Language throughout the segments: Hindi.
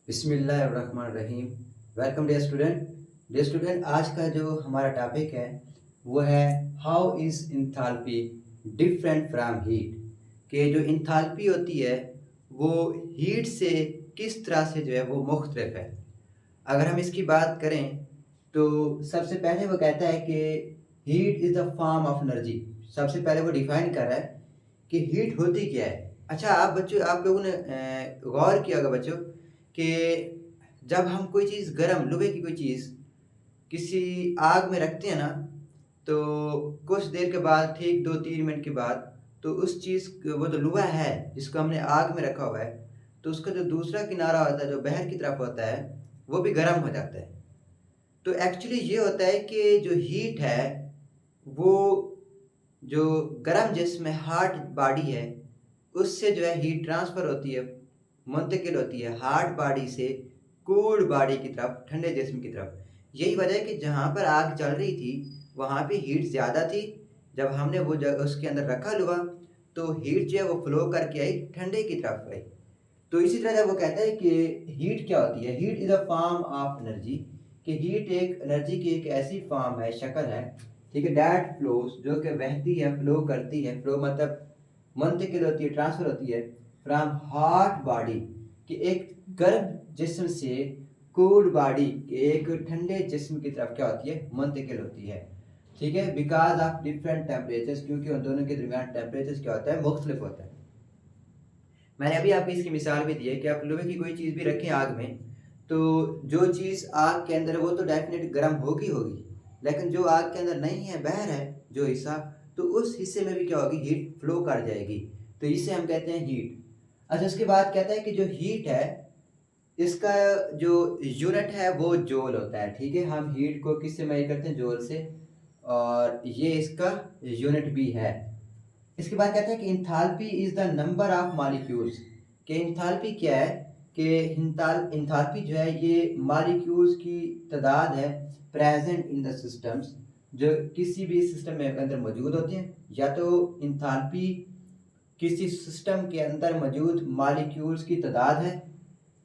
बिस्मिल्लाहिर्रहमानिर्रहीम। Welcome dear student. Dear student, आज का जो हमारा टॉपिक है वो है how is enthalpy different from heat. कि जो इंथैल्पी होती है वो हीट से किस तरह से जो है वो मुख्तलिफ है। अगर हम इसकी बात करें तो सबसे पहले वो कहता है कि heat is the form of energy. सबसे पहले वो डिफाइन कर रहा है कि हीट होती क्या है। अच्छा, आप बच्चों, आप लोगों ने गौर किया होगा बच्चों कि जब हम कोई चीज़ गरम लोहे की कोई चीज़ किसी आग में रखते हैं ना, तो कुछ देर के बाद, ठीक 2-3 मिनट के बाद, तो उस चीज़ वो जो लोहा है जिसको हमने आग में रखा हुआ है, तो उसका जो दूसरा किनारा होता है जो बाहर की तरफ होता है वो भी गर्म हो जाता है। तो एक्चुअली ये होता है कि जो हीट है वो जो गर्म जिस्म है, हार्ड बॉडी है, उससे जो है हीट ट्रांसफ़र होती है, मुंतकिल होती है हार्ड बॉडी से कूल्ड बॉडी की तरफ, ठंडे जिस्म की तरफ। यही वजह है कि जहाँ पर आग जल रही थी वहाँ पे हीट ज़्यादा थी। जब हमने वो उसके अंदर रखा लोहा, तो हीट जो है वो फ्लो करके आई, ठंडे की तरफ आई। तो इसी तरह जब वो कहता है कि हीट क्या होती है, heat is a form of energy. कि हीट एक एनर्जी की एक ऐसी फॉर्म है, शक्ल है, ठीक है, दैट फ्लोज, जो कि बहती है, फ्लो करती है। फ्लो मतलब मुंतकिल होती है, ट्रांसफर होती है फ्रॉम हॉट बॉडी, कि एक गर्म जिस्म से कूल्ड बॉडी के एक ठंडे जिस्म की तरफ क्या होती है, मुंतकिल होती है। ठीक है, बिकॉज ऑफ डिफरेंट टेम्परेचर्स, क्योंकि उन दोनों के दरमियान टेम्परेचर क्या होता है, मुख्तलिफ होता है। मैंने अभी आपको इसकी मिसाल भी दी है कि आप लोहे की कोई चीज़ भी रखें आग में, तो जो चीज़ आग के अंदर है वो तो डेफिनेट गर्म होगी होगी, लेकिन जो आग के अंदर नहीं है, बाहर है जो हिस्सा, तो उस हिस्से में भी क्या होगी, हीट फ्लो कर जाएगी। तो इसे हम कहते हैं हीट। अच्छा, उसके बाद कहता है कि जो हीट है इसका जो यूनिट है वो जूल होता है। ठीक है, हम हीट को किससे मेजर करते हैं, जूल से, और ये इसका यूनिट भी है। इसके बाद कहते हैं कि enthalpy is the number of molecules. कि इंथैल्पी क्या है, कि इंथैल्पी जो है ये मॉलिक्यूल्स की तादाद है प्रेजेंट इन द सिस्टम्स, जो किसी भी सिस्टम में अंदर मौजूद होते हैं। या तो इंथैल्पी किसी सिस्टम के अंदर मौजूद मॉलिक्यूल्स की तादाद है,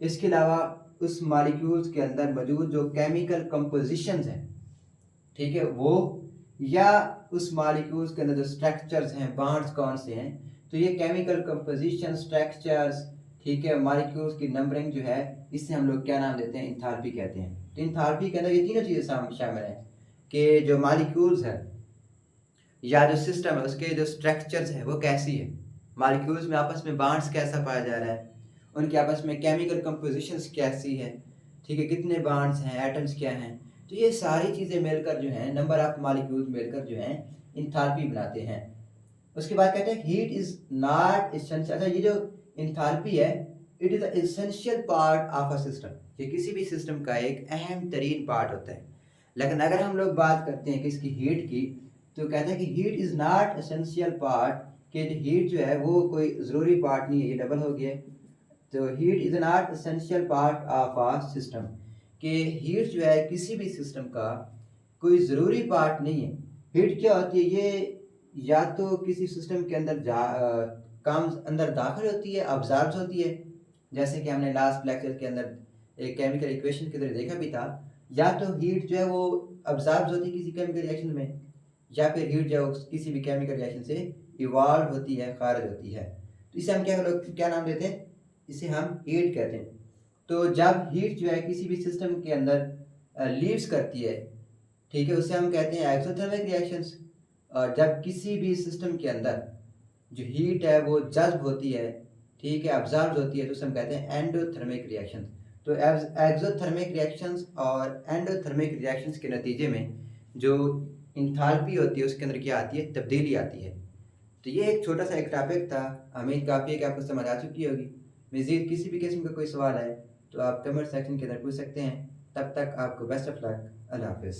इसके अलावा उस मॉलिक्यूल्स के अंदर मौजूद जो केमिकल कंपोजिशंस हैं, ठीक है, वो, या उस मॉलिक्यूल्स के अंदर जो स्ट्रक्चर्स हैं, बॉन्ड्स कौन से हैं। तो ये केमिकल कंपोजिशन, स्ट्रक्चर्स, ठीक है, मॉलिक्यूल्स की नंबरिंग जो है, इससे हम लोग क्या नाम देते हैं, इंथैल्पी कहते हैं। तो इंथैल्पी के अंदर ये तीनों चीज़ें शामिल हैं कि जो मॉलिक्यूल्स है या जो सिस्टम है उसके जो स्ट्रक्चर्स है वो कैसी है, मॉलिक्यूल्स में आपस में बॉन्ड्स कैसा पाया जा रहा है, उनके आपस में केमिकल कंपोजिशंस कैसी है, ठीक है, कितने बॉन्ड्स हैं, एटम्स क्या हैं। तो ये सारी चीज़ें मिलकर जो हैं, नंबर ऑफ मॉलिक्यूल्स मिलकर जो हैं इंथैल्पी बनाते हैं। उसके बाद कहते हैं हीट इज़ नॉट एसेंशियल। अच्छा, ये जो इंथैल्पी है, it is the essential part of a system. ये किसी भी सिस्टम का एक अहम तरीन पार्ट होता है। लेकिन अगर हम लोग बात करते हैं किसकी, हीट की, तो कहते हैं कि heat is not essential part. कि हीट जो है वो कोई ज़रूरी पार्ट नहीं है, ये डबल हो गया। तो heat is not essential part of a system. कि हीट जो है किसी भी सिस्टम का कोई ज़रूरी पार्ट नहीं है। हीट क्या होती है, ये या तो किसी सिस्टम के अंदर काम अंदर दाखिल होती है, ऑब्जर्व होती है, जैसे कि हमने लास्ट लेक्चर के अंदर एक केमिकल इक्वेशन के अंदर देखा भी था। या तो हीट जो है वो ऑब्जर्व होती है किसी केमिकल रिएक्शन में, या फिर हीट जो है वो किसी भी केमिकल रिएक्शन से इवॉल्व होती है, खारिज होती है। तो इसे हम क्या नाम देते हैं, इसे हम हीट कहते हैं। तो जब हीट जो है किसी भी सिस्टम के अंदर लीव्स करती है, ठीक है, उसे हम कहते हैं एक्सोथर्मिक रिएक्शंस। और जब किसी भी सिस्टम के अंदर जो हीट है वो जज्ब होती है, ठीक है, ऑब्जर्व होती है, तो उसे हम कहते हैं एंडोथर्मिक रिएक्शंस। तो एक्सोथर्मिक रिएक्शंस और एंडोथर्मिक रिएक्शंस के नतीजे में जो इंथैल्पी होती है उसके अंदर क्या आती है, तब्दीली आती है। तो ये एक छोटा सा एक टॉपिक था, हमें काफ़ी है कि आपको समझ आ चुकी होगी। मज़ीद किसी भी किस्म का कोई सवाल है तो आप कमेंट सेक्शन के अंदर पूछ सकते हैं। तब तक आपको बेस्ट ऑफ लक। अल्लाह हाफ़िज़।